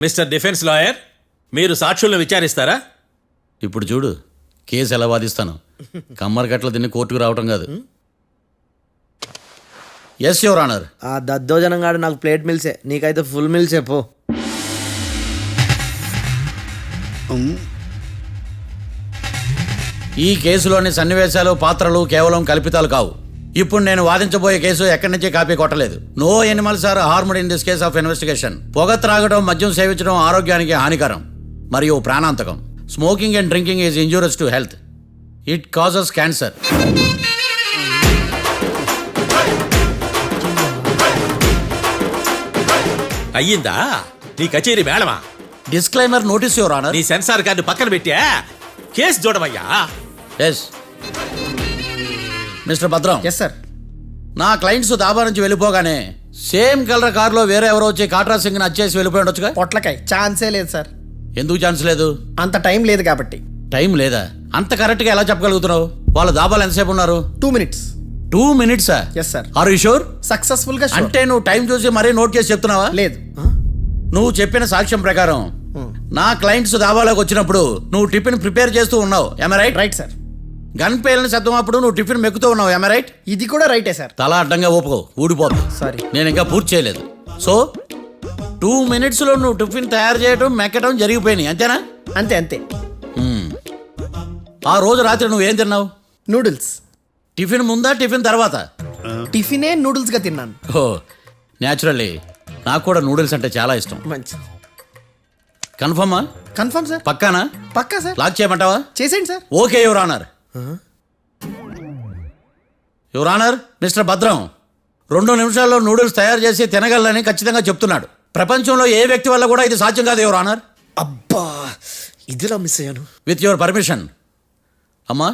Mister defence lawyer, మీరు సాక్షులను విచారిస్తారా? ఇప్పుడు చూడు కేసు ఎలా వాదిస్తాను. కమ్మరి గట్ల తిని కోర్టుకు రావటం కాదు. Yes your honour. ఆ దద్దోజనంగాడు నాకు ప్లేట్ మిల్సే, నీకైతే ఫుల్ మిల్సే పో. ఈ కేసులోని సన్నివేశాలు పాత్రలు కేవలం కల్పితాలు కావు. ఇప్పుడు నేను వాదించబోయే కేసు ఎక్కడి నుంచి కాపీ కొట్టలేదు. No animals are harmed in this case of investigation. పొగ త్రాగడం, మద్యం సేవించడం ఆరోగ్యానికి హానికరం మరియు ప్రాణాంతకం. Smoking and drinking is injurious to health. It causes cancer. అయ్యిందా నీ కచేరీ మేడమా? Disclaimer notice your honour. నీ సెన్సార్ కార్డు పక్కన పెట్టా కేసు చూడమయ్యా. Yes mister Bhadram. Yes sir. నా క్లయింట్స్ దాబా నుంచి వెళ్ళిపోగానే సేమ్ కలర్ కారులో వేరే ఎవరో వచ్చి కాట్రా సింగ్ ని వచ్చేసి వెళ్ళిపోయి ఉండొచ్చుగా. పొట్లకాయ ఛాన్సే లేదు సార్. ఎందుకు ఛాన్స్ లేదు? అంత టైం లేదు కాబట్టి. టైం లేదా? అంత కరెక్ట్ గా ఎలా చెప్పగలుగుతున్నావు? వాళ్ళ దాబాలు ఎంతసేపు ఉన్నారు? 2 minutes. 2 minutes? Yes sir. Are you sure? Successful గా sure. అంటే నువ్వు టైం చూసి మరీ నోట్ చేసి చెప్తున్నావా? లేదు. నువ్వు చెప్పిన సాక్ష్యం ప్రకారం నా క్లయింట్స్ దాబాలోకి వచ్చినప్పుడు నువ్వు టిఫిన్ ప్రిపేర్ చేస్తూ ఉన్నావు. am I right? Right sir. Gun పేలిన శబ్దం అప్పుడు నువ్వు టిఫిన్ మెక్కుతూ ఉన్నావు. am I right? ఇది కూడా రైటే సార్. తల అడ్డంగా ఊపుకో, ఊడిపోతుంది. సారీ. నేను ఇంకా పూర్తి చేయలేదు. సో 2 minutes లో నువ్వు టిఫిన్ తయారు చేయడం మెక్కడం జరిగిపోయినాయి, అంతేనా? అంతే అంతే. ఆ రోజు రాత్రి నువ్వేం తిన్నావు? నూడిల్స్. టిఫిన్ ముందా టిఫిన్ తర్వాత? టిఫినే నూడిల్స్ గా తిన్నాను. ఓ న్యాచురల్లీ నాకు కూడా నూడిల్స్ అంటే చాలా ఇష్టం. మంచి. కన్ఫర్మా? Confirm sir. పక్కానా? పక్కా సార్. లాక్ చేయమంటావా? చేసేయండి sir. Okay your honour. Your honour, mister Bhadram 2 నిమిషాల్లో నూడిల్స్ తయారు చేసి తినగలని ఖచ్చితంగా చెప్తున్నాడు. ప్రపంచంలో ఏ వ్యక్తి వల్ల కూడా ఇది సాధ్యం కాదు యువర్ ఆనర్. అబ్బా, ఇదిలా మిస్ అయ్యాను. With your permission. అమ్మా,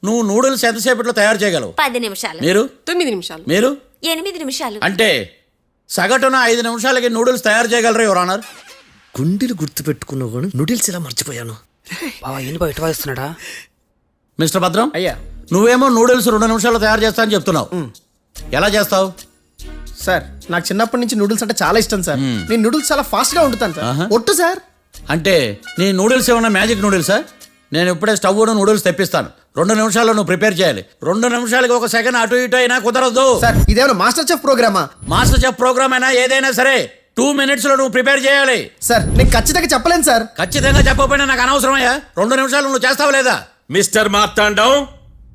నువ్వు నూడిల్స్ ఎంతసేపట్లో తయారు చేయగలవు? 10 నిమిషాలు. మీరు? 9 నిమిషాలు. మీరు? 8 నిమిషాలు. అంటే సగటున 5 నిమిషాలకి నూడిల్స్ తయారు చేయగలరు యువర్ ఆనర్. గుండెలు గుర్తు పెట్టుకున్నావు కానీ నూడిల్స్ ఇలా మర్చిపోయాను. ఇస్తున్నాడా? మిస్టర్ భద్రం, అయ్యా, నువ్వేమో నూడిల్స్ 2 నిమిషాల్లో తయారు చేస్తా అని చెప్తున్నావు. ఎలా చేస్తావు? సార్ నాకు చిన్నప్పటి నుంచి నూడిల్స్ అంటే చాలా ఇష్టం సార్. నేను నూడిల్స్ చాలా ఫాస్ట్ గా వండుతాను సార్. ఒట్టు సార్. అంటే నీ నూడిల్స్ ఏమన్నా మ్యాజిక్ నూడిల్సా? నేను ఇప్పుడే స్టవ్ నూడిల్స్ తెప్పిస్తాను. 2 నిమిషాల్లో నువ్వు ప్రిపేర్ చేయాలి. 2 నిమిషాలకి 1 సెకండ్ అటు ఇటు అయినా కుదరదు సార్. ఇదేమైనా మాస్టర్ చెఫ్ ప్రోగ్రామా? మాస్టర్ చెఫ్ ప్రోగ్రామ్ అయినా ఏదైనా సరే 2 minutes లో నువ్వు ప్రిపేర్ చేయాలి. సార్ నేను ఖచ్చితంగా చెప్పలేను సార్. ఖచ్చితంగా చెప్పకపోయినా నాకు అనవసరమయ్యా. 2 నిమిషాలు నువ్వు చేస్తావు లేదా? మిస్టర్ మార్తాండం,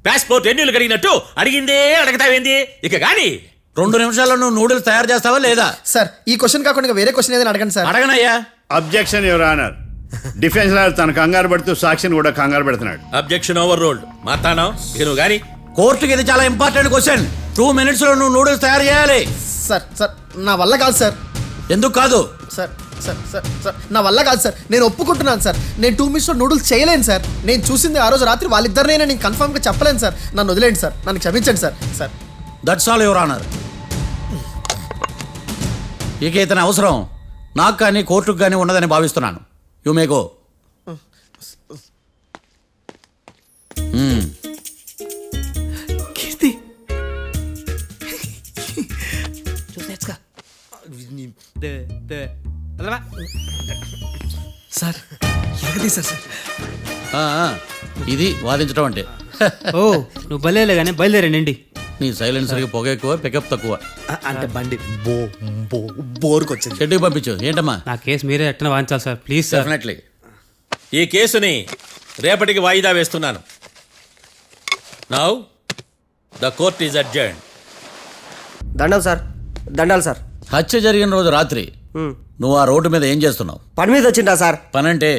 పాస్పోర్ట్ ఎన్నిళ్ళు కడిగినట్టు అడిగిందే అడగతావేంది? ఇక గాని 2 నిమిషాల్లో నువ్వు నూడిల్స్ తయారు చేస్తావా లేదా? సార్ ఈ క్వశ్చన్ కాకుండా ఇంకా వేరే క్వశ్చన్ ఏదైనా అడగండి సార్. అడగనయ్యా. Objection your honour. Defence lawyer తన కంగారు పడుతూ సాక్షిని కూడా కంగారు పెడుతున్నాడు. Objection over ruled. మార్తాండం, ఇక నువ్వు గాని. కోర్టుకి ఇది చాలా ఇంపార్టెంట్ క్వశ్చన్. 2 minutes లో నువ్వు నూడిల్స్ తయారు చేయాలి. సార్ సార్ నా వల్ల కాదు సార్. ఎందుకు కాదు? సార్ సార్ సార్ సార్ నా వల్ల కాదు సార్. నేను ఒప్పుకుంటున్నాను సార్. నేను 2 minutes లో నూడిల్స్ చేయలేను సార్. నేను చూసింది ఆ రోజు రాత్రి వాళ్ళిద్దరినైనా నేను కన్ఫర్మ్గా చెప్పలేను సార్. నన్ను వదిలేండి సార్. నన్ను క్షమించండి sir. Sir that's all your honour. ఇక ఇతని అవసరం నాకు కానీ కోర్టుకు కానీ ఉండదని భావిస్తున్నాను. You may go. Keerthi sir ఎరగదీశారు సార్. ఇది వాదించడం అంటే. ఓ నువ్వు బయలుదేరలే కానీ బయలుదేరండి. నీ సైలెన్సర్కి పొగ ఎక్కువ, పికప్ తక్కువ. అంటే బండి బోర్కి వచ్చింది. షెడ్యూల్ పంపించు. ఏంటమ్మా? నా కేసు మీరే ఎట్టన వాయించాలి సార్, ప్లీజ్ సార్. డెఫినెట్లీ. ఈ కేసుని రేపటికి వాయిదా వేస్తున్నాను. Now the court is adjourned. దండాలు సార్. దండాలు సార్. హత్య జరిగిన రోజు రాత్రి నువ్వు ఆ రోడ్డు మీద ఏం చేస్తున్నావు? పని మీద వచ్చిందా సార్? పని అంటే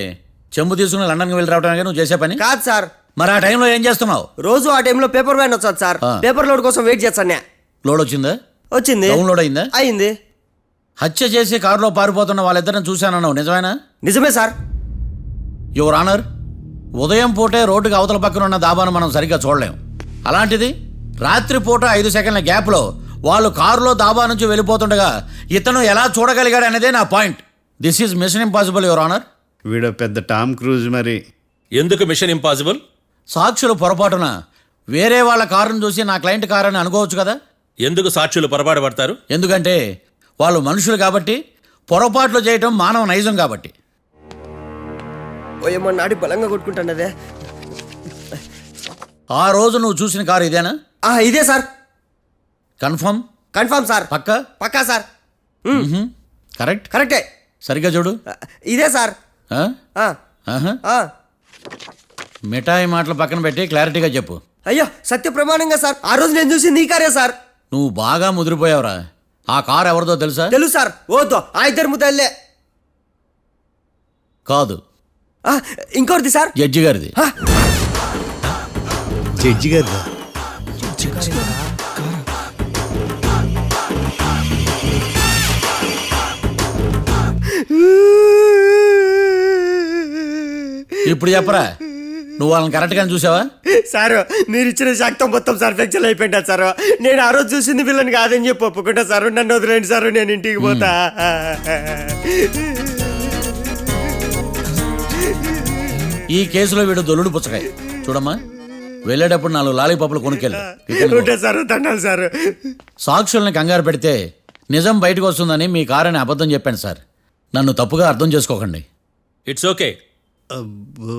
చెంబు తీసుకుని లండన్కి వెళ్ళి రావడానికి నువ్వు చేసే పని కాదు సార్. మరి ఆ టైంలో ఏం చేస్తున్నావు? రోజు ఆ టైంలో పేపర్ వ్యాన్ వచ్చాది సార్. పేపర్ లోడ్ కోసం వెయిట్ చేస్తాను. లోడ్ వచ్చిందా? వచ్చింది. డౌన్లోడ్ అయిందా? అయింది. హత్య చేసి కారులో పారిపోతున్న వాళ్ళిద్దరిని చూశానన్నావు, నిజమేనా? నిజమే సార్. యువర్ ఆనర్, ఉదయం పూటే రోడ్డుకి అవతల పక్కన ఉన్న దాబాను మనం సరిగ్గా చూడలేం. అలాంటిది రాత్రి పూట 5 సెకండ్ల గ్యాప్లో వాళ్ళు కారులో దాబా నుంచి వెళ్ళిపోతుండగా ఇతను ఎలా చూడగలిగాడు అనేదే నా point. This is mission impossible your honour. వీడు పెద్ద టామ్ క్రూజ్ మరి. ఎందుకు మిషన్ ఇంపాసిబుల్? సాక్షులు పొరపాటున వేరే వాళ్ళ కారును చూసి నా క్లయింట్ కారు అని అనుకోవచ్చు కదా. ఎందుకు సాక్షులు పొరపాటు పడతారు? ఎందుకంటే వాళ్ళు మనుషులు కాబట్టి పొరపాట్లు చేయటం మానవ నైజం కాబట్టి. ఓ ఏమో నాడి బలంగా కొట్టుకుంటానదే. ఆ రోజు నువ్వు చూసిన కారు ఇదేనా? ఇదే సార్. కన్ఫర్మ్? Confirm sir. పక్కా? పక్కా సార్. కరెక్ట్? కరెక్టే. సరిగ్గా చూడు. ఇదే సార్. ఆ? ఆ, ఆహా. ఆ. మిఠాయి మాటలు పక్కన పెట్టి క్లారిటీగా చెప్పు. అయ్యో సత్య ప్రమాణంగా సార్, ఆ రోజు నేను చూసింది ఈ కారే సార్. నువ్వు బాగా ముదిరిపోయావురా. ఆ కారు ఎవరిదో తెలుసా? తెలుసు సార్. ఓతో ఆ ఇద్దరు ముద్దల్లే. కాదు, ఇంకోటిది సార్. జడ్జి గారిది. జడ్జి గారు ఇప్పుడు చెప్పరా, నువ్వు వాళ్ళని కరెక్ట్గానే చూసావా? సార్ మీరు ఇచ్చిన శాక్తం మొత్తం సార్ ఫ్లెక్చర్ అయిపోయింటా సార్. నేను ఆ రోజు చూసింది వీళ్ళని కాదని చెప్పి ఒప్పుకుంటా సార్. నన్ను వదిలేండి సార్, నేను ఇంటికి పోతా. ఈ కేసులో వీడు దొల్లుడు పుచ్చకాయ. చూడమ్మా, వెళ్ళేటప్పుడు 4 లాలీపాపులు కొనుక్కెళ్ళు. ఉంటా సార్, దండాలి సార్. సాక్షుల్ని కంగారు పెడితే నిజం బయటకు వస్తుందని మీ కారని అబద్ధం చెప్పాను సార్. నన్ను తప్పుగా అర్థం చేసుకోకండి. It's okay. అబ్బో